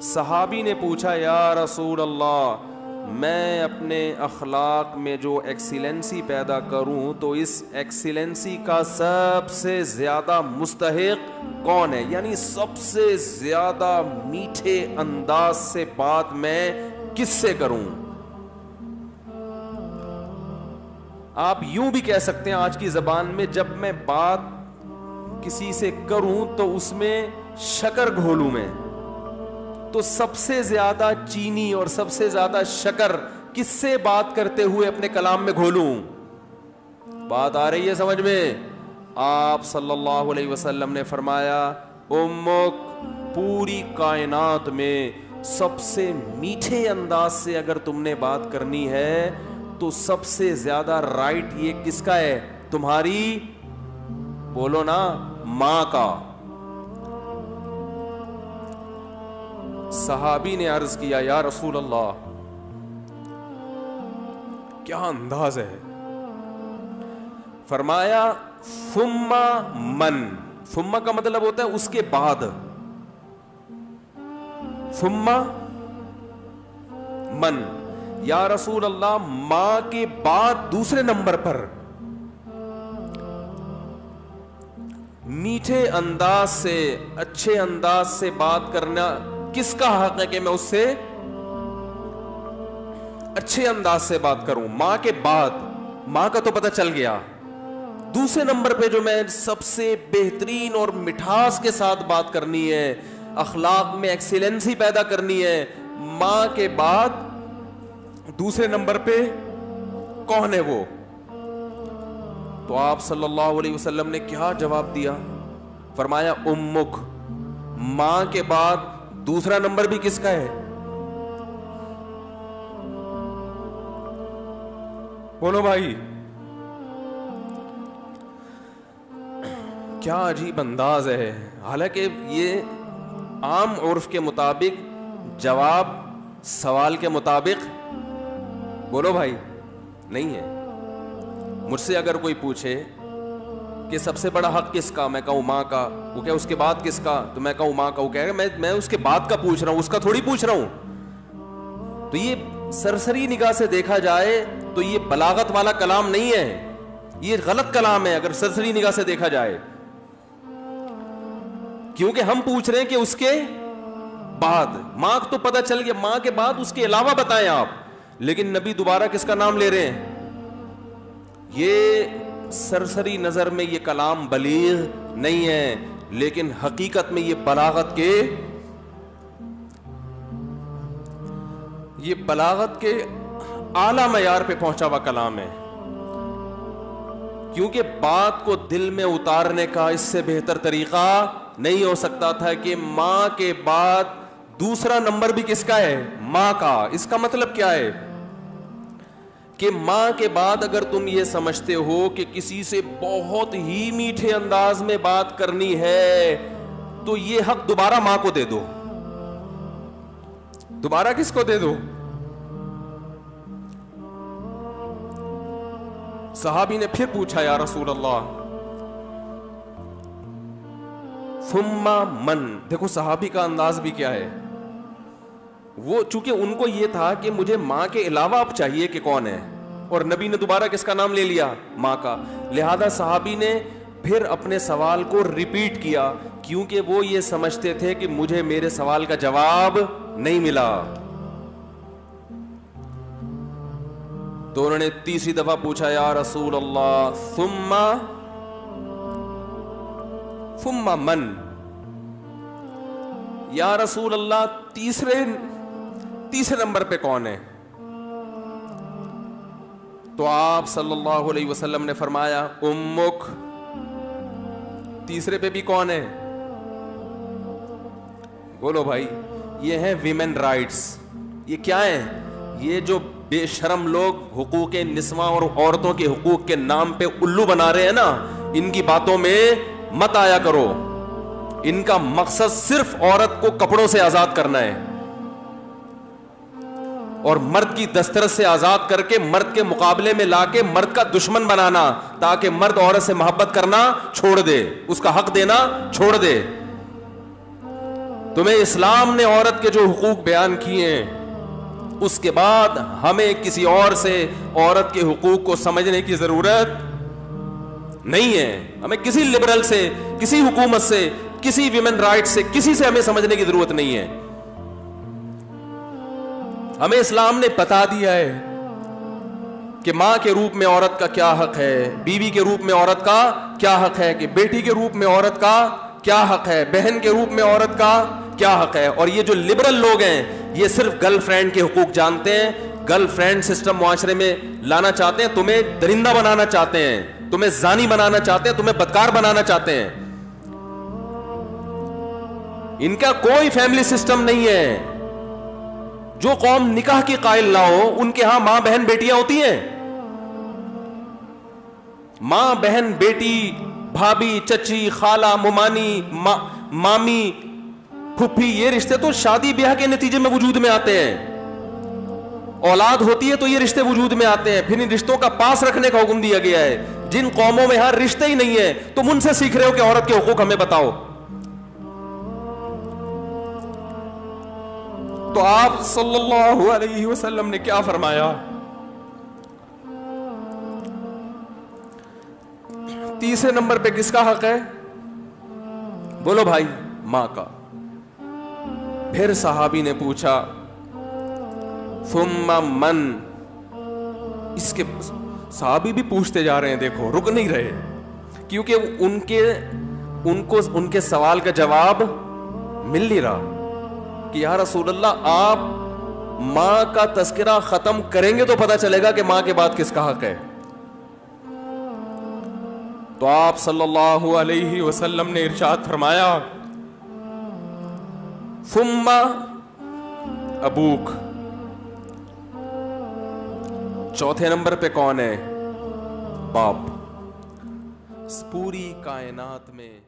صحابی نے پوچھا یا رسول اللہ میں اپنے اخلاق میں جو ایکسیلنسی پیدا کروں تو اس ایکسیلنسی کا سب سے زیادہ مستحق کون ہے, یعنی سب سے زیادہ میٹھے انداز سے بات میں کس سے کروں. آپ یوں بھی کہہ سکتے ہیں آج کی زبان میں, جب میں بات کسی سے کروں تو اس میں شکر گھولوں میں, تو سب سے زیادہ چینی اور سب سے زیادہ شکر کس سے بات کرتے ہوئے اپنے کلام میں گھولوں. بات آ رہی ہے سمجھ میں؟ آپ صلی اللہ علیہ وسلم نے فرمایا امک, پوری کائنات میں سب سے میٹھے انداز سے اگر تم نے بات کرنی ہے تو سب سے زیادہ رائٹ یہ کس کا ہے؟ تمہاری, بولو نا, ماں کا. صحابی نے عرض کیا یا رسول اللہ کیا انداز ہے؟ فرمایا ثم من, ثم کا مطلب ہوتا ہے اس کے بعد, ثم من, یا رسول اللہ ماں کے بعد دوسرے نمبر پر میٹھے انداز سے, اچھے انداز سے بات کرنا کس کا حق ہے کہ میں اس سے اچھے انداز سے بات کروں؟ ماں کے بعد, ماں کا تو پتہ چل گیا, دوسرے نمبر پہ جو میں سب سے بہترین اور مٹھاس کے ساتھ بات کرنی ہے, اخلاق میں ایکسیلنسی پیدا کرنی ہے, ماں کے بعد دوسرے نمبر پہ کون ہے وہ؟ تو آپ صلی اللہ علیہ وسلم نے کیا جواب دیا؟ فرمایا امک, ماں کے بعد دوسرا نمبر بھی کس کا ہے؟ بولو بھائی, کیا عجیب انداز ہے. حالانکہ یہ عام عرف کے مطابق جواب سوال کے مطابق, بولو بھائی, نہیں ہے. مجھ سے اگر کوئی پوچھے کہ سب سے بڑا حق کس کا, میں کہوں ماں کا, وہ کہ اس کے بعد کس کا, تو میں کہوں ماں کا, وہ کہے گا میں اس کے بعد کا پوچھ رہا ہوں, اس کا تھوڑی پوچھ رہا ہوں. تو یہ سرسری نگاہ سے دیکھا جائے تو یہ بلاغت والا کلام نہیں ہے, یہ غلط کلام ہے اگر سرسری نگاہ سے دیکھا جائے, کیونکہ ہم پوچھ رہے ہیں کہ اس کے بعد. ماں تو پتہ چل گیا, ماں کے بعد اس کے علاوہ بتائیں آپ, لیکن نبی دوبارہ کس کا نام لے رہے ہیں؟ یہ سرسری نظر میں یہ کلام بلیغ نہیں ہے, لیکن حقیقت میں یہ بلاغت کے اعلیٰ معیار پہ پہنچا ہوا کلام ہے. کیونکہ بات کو دل میں اتارنے کا اس سے بہتر طریقہ نہیں ہو سکتا تھا کہ ماں کے بعد دوسرا نمبر بھی کس کا ہے؟ ماں کا. اس کا مطلب کیا ہے کہ ماں کے بعد اگر تم یہ سمجھتے ہو کہ کسی سے بہت ہی میٹھے انداز میں بات کرنی ہے تو یہ حق دوبارہ ماں کو دے دو. دوبارہ کس کو دے دو؟ صحابی نے پھر پوچھا یا رسول اللہ ثم من. دیکھو صحابی کا انداز بھی کیا ہے, وہ چونکہ ان کو یہ تھا کہ مجھے ماں کے علاوہ اب چاہیے کہ کون ہے, اور نبی نے دوبارہ کس کا نام لے لیا؟ ماں کا. لہذا صحابی نے پھر اپنے سوال کو ریپیٹ کیا, کیونکہ وہ یہ سمجھتے تھے کہ مجھے میرے سوال کا جواب نہیں ملا. تو انہوں نے تیسری دفعہ پوچھا یا رسول اللہ ثم من, یا رسول اللہ تیسرے نمبر پہ کون ہے؟ تو آپ صلی اللہ علیہ وسلم نے فرمایا امک. تیسرے پہ بھی کون ہے؟ بولو بھائی, یہ ہے ویمن رائٹس. یہ کیا ہے؟ یہ جو بے شرم لوگ حقوق نسواں اور عورتوں کے حقوق کے نام پہ الو بنا رہے ہیں نا, ان کی باتوں میں مت آیا کرو. ان کا مقصد صرف عورت کو کپڑوں سے آزاد کرنا ہے اور مرد کی دسترس سے آزاد کر کے مرد کے مقابلے میں لا کے مرد کا دشمن بنانا, تاکہ مرد عورت سے محبت کرنا چھوڑ دے, اس کا حق دینا چھوڑ دے. تمہیں اسلام نے عورت کے جو حقوق بیان کیے ہیں اس کے بعد ہمیں کسی اور سے عورت کے حقوق کو سمجھنے کی ضرورت نہیں ہے. ہمیں کسی لبرل سے, کسی حکومت سے, کسی ویمن رائٹ سے, کسی سے ہمیں سمجھنے کی ضرورت نہیں ہے. ہمیں اسلام نے بتا دیا ہے کہ ماں کے روپ میں عورت کا کیا حق ہے, بیوی کے روپ میں عورت کا کیا حق ہے, کہ بیٹی کے روپ میں عورت کا کیا حق ہے, بہن کے روپ میں عورت کا کیا حق ہے. اور یہ جو لبرل لوگ ہیں یہ صرف گرل فرینڈ کے حقوق جانتے ہیں, گرل فرینڈ سسٹم معاشرے میں لانا چاہتے ہیں, تمہیں درندہ بنانا چاہتے ہیں, تمہیں زانی بنانا چاہتے ہیں, تمہیں بدکار بنانا چاہتے ہیں. ان کا کوئی فیملی سسٹم نہیں ہے. جو قوم نکاح کی قائل نہ ہو ان کے ہاں ماں بہن بیٹیاں ہوتی ہیں. ماں بہن بیٹی, بھابھی, چچی, خالہ, ممانی, مامی, پھپھی, یہ رشتے تو شادی بیاہ کے نتیجے میں وجود میں آتے ہیں. اولاد ہوتی ہے تو یہ رشتے وجود میں آتے ہیں. پھر ان رشتوں کا پاس رکھنے کا حکم دیا گیا ہے. جن قوموں میں ہر رشتے ہی نہیں ہے تم ان سے سیکھ رہے ہو کہ عورت کے حقوق ہمیں بتاؤ. تو آپ صلی اللہ علیہ وسلم نے کیا فرمایا؟ تیسرے نمبر پہ کس کا حق ہے؟ بولو بھائی, ماں کا. پھر صحابی نے پوچھا ثم من. اس کے صحابی بھی پوچھتے جا رہے ہیں, دیکھو رک نہیں رہے, کیونکہ ان کے سوال کا جواب مل نہیں رہا کہ یا رسول اللہ آپ ماں کا تذکرہ ختم کریں گے تو پتہ چلے گا کہ ماں کے بعد کس کا حق ہے. تو آپ صلی اللہ علیہ وسلم نے ارشاد فرمایا ثم ابوک. چوتھے نمبر پہ کون ہے؟ باپ. پوری کائنات میں